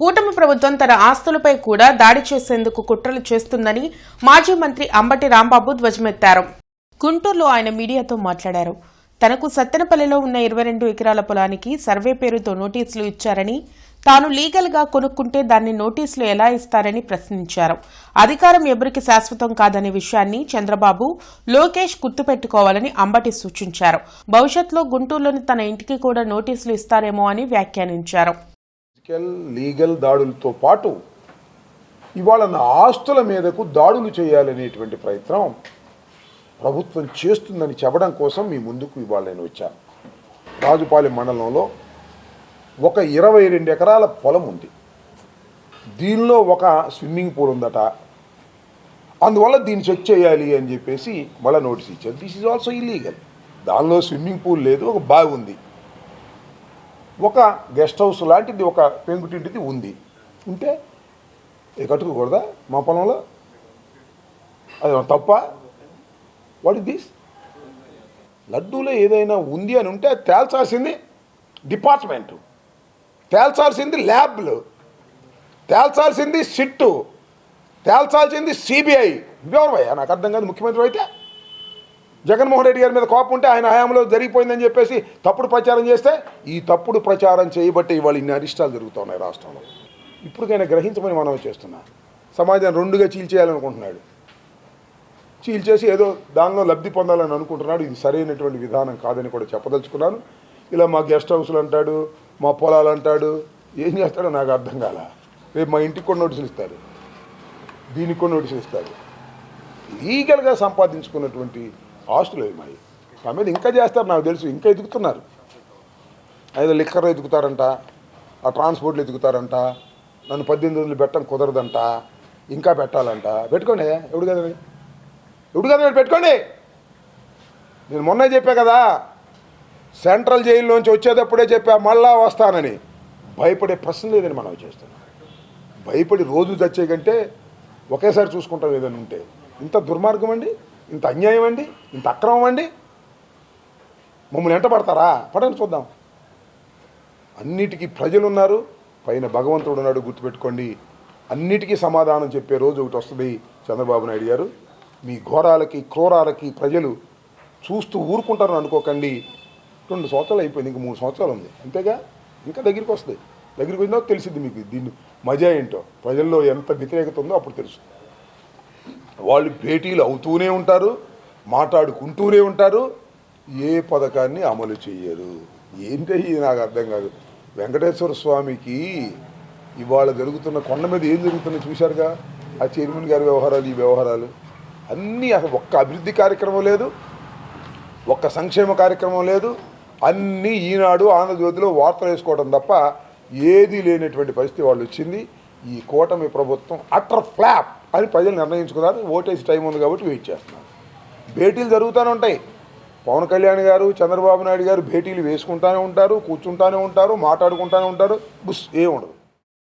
కూటమి ప్రభుత్వం తన ఆస్తులపై కూడా దాడి చేసేందుకు కుట్రలు చేస్తుందని మాజీ మంత్రి అంబటి రాంబాబు ధ్వజమెత్తారు. గుంటూరులో ఆయన మీడియాతో మాట్లాడారు. తనకు సత్తెనపల్లిలో ఉన్న 22 ఎకరాల పొలానికి సర్వే పేరుతో నోటీసులు ఇచ్చారని, తాను లీగల్ గా కొనుక్కుంటే దాన్ని నోటీసులు ఎలా ఇస్తారని ప్రశ్నించారు. అధికారం ఎవరికి శాశ్వతం కాదనే విషయాన్ని చంద్రబాబు, లోకేష్ గుర్తుపెట్టుకోవాలని అంబటి సూచించారు. భవిష్యత్తులో గుంటూరులోని తన ఇంటికి కూడా నోటీసులు ఇస్తారేమో అని వ్యాఖ్యానించారు. లీగల్ దాడులతో పాటు ఇవాళ నా ఆస్తుల మీదకు దాడులు చేయాలనేటువంటి ప్రయత్నం ప్రభుత్వం చేస్తుందని చెప్పడం కోసం మీ ముందుకు ఇవాళ నేను వచ్చాను. రాజుపాలెం మండలంలో ఒక 22 ఎకరాల పొలం ఉంది. దీనిలో ఒక స్విమ్మింగ్ పూల్ ఉందట. అందువల్ల దీన్ని చెక్ చేయాలి అని చెప్పేసి మళ్ళీ నోటీస్ ఇచ్చారు. This is also illegal. దానిలో స్విమ్మింగ్ పూల్ లేదు, ఒక బావి ఉంది, ఒక గెస్ట్ హౌస్ లాంటిది ఒక పెంకుటింటిది ఉంది. ఉంటే కట్టుకోకూడదా మా పొలంలో? అది తప్ప? What is this? లడ్డూలో ఏదైనా ఉంది అని ఉంటే తేల్చాల్సింది డిపార్ట్మెంటు, తేల్చాల్సింది ల్యాబ్లు, తేల్చాల్సింది సిట్టు, తేల్చాల్సింది సిబిఐ. ఎవరువయ్యా నాకు అర్థం కాదు. ముఖ్యమంత్రి అయితే జగన్మోహన్ రెడ్డి గారి మీద కోపం ఉంటే ఆయన హయాంలో జరిగిపోయిందని చెప్పేసి తప్పుడు ప్రచారం చేస్తే, ఈ తప్పుడు ప్రచారం చేయబట్టే ఇవాళ ఇన్ని అరిష్టాలు జరుగుతున్నాయి రాష్ట్రంలో. ఇప్పటికైనా గ్రహించమని మనం చేస్తున్నాం. సమాజాన్ని రెండుగా చీల్చేయాలనుకుంటున్నాడు. చీల్చేసి ఏదో దానిలో లబ్ధి పొందాలని అనుకుంటున్నాడు. ఇది సరైనటువంటి విధానం కాదని కూడా చెప్పదలుచుకున్నాను. ఇలా మా గెస్ట్ హౌస్లు అంటాడు, మా పొలాలు అంటాడు, ఏం చేస్తాడో నాకు అర్థం కాల. రేపు మా ఇంటికి కూడా నోటీసులు ఇస్తారు, దీనికి కూడా నోటీసులు ఇస్తారు. లీగల్గా సంపాదించుకున్నటువంటి ఆస్తులు ఏమాయి ఆ మీద ఇంకా చేస్తారు నాకు తెలుసు. ఇంకా ఎదుగుతున్నారు. ఏదో లిక్కర్ ఎదుగుతారంట, ఆ ట్రాన్స్పోర్ట్లు ఎదుగుతారంట, నన్ను 18 రోజులు పెట్టడం కుదరదంట, ఇంకా పెట్టాలంట. పెట్టుకోండి, ఎవడు కదా పెట్టుకోండి. నేను మొన్నే చెప్పా కదా, సెంట్రల్ జైల్లోంచి వచ్చేటప్పుడే చెప్పా మళ్ళా వస్తానని. భయపడే ప్రశ్న లేదని మనం చేస్తున్నాం. భయపడి రోజు చచ్చే కంటే ఒకేసారి చూసుకుంటాం ఏదైనా ఉంటే. ఇంత దుర్మార్గం అండి, ఇంత అన్యాయం అండి, ఇంత అక్రమం అండి. మమ్మల్ని ఎంట పడతారా? పడని చూద్దాం. అన్నిటికీ ప్రజలు ఉన్నారు, పైన భగవంతుడు ఉన్నాడు. గుర్తుపెట్టుకోండి. అన్నిటికీ సమాధానం చెప్పే రోజు ఒకటి వస్తుంది చంద్రబాబు నాయుడు గారు. మీ ఘోరాలకి క్రూరాలకి ప్రజలు చూస్తూ ఊరుకుంటారని అనుకోకండి. 2 సంవత్సరాలు అయిపోయింది, ఇంక 3 సంవత్సరాలు ఉంది, అంతేగా. ఇంకా దగ్గరికి వస్తుంది. దగ్గరికి వచ్చినా తెలిసిద్ది మీకు దీన్ని మజా ఏంటో, ప్రజల్లో ఎంత వ్యతిరేకత ఉందో అప్పుడు తెలుసు. వాళ్ళు భేటీలు అవుతూనే ఉంటారు, మాట్లాడుకుంటూనే ఉంటారు, ఏ పథకాన్ని అమలు చేయరు. ఏంటి నాకు అర్థం కాదు. వెంకటేశ్వర స్వామికి ఇవాళ జరుగుతున్న కొండ మీద ఏం జరుగుతుందో చూశారుగా. ఆ చైర్మన్ గారి వ్యవహారాలు, ఈ వ్యవహారాలు అన్నీ అసలు ఒక్క అభివృద్ధి కార్యక్రమం లేదు, ఒక్క సంక్షేమ కార్యక్రమం లేదు. అన్నీ ఈనాడు ఆంధ్రజ్యోతిలో వార్తలు వేసుకోవడం తప్ప ఏదీ లేనటువంటి పరిస్థితి వాళ్ళు వచ్చింది. ఈ కూటమి ప్రభుత్వం అటర్ ఫ్లాప్ అని ప్రజలు నిర్ణయించుకున్నారు. ఓటేసి టైం ఉంది కాబట్టి వెయిట్ చేస్తున్నారు. భేటీలు జరుగుతూనే ఉంటాయి. పవన్ కళ్యాణ్ గారు, చంద్రబాబు నాయుడు గారు భేటీలు వేసుకుంటూనే ఉంటారు, కూర్చుంటూనే ఉంటారు, మాట్లాడుకుంటూనే ఉంటారు. బుస్ ఏముండదు.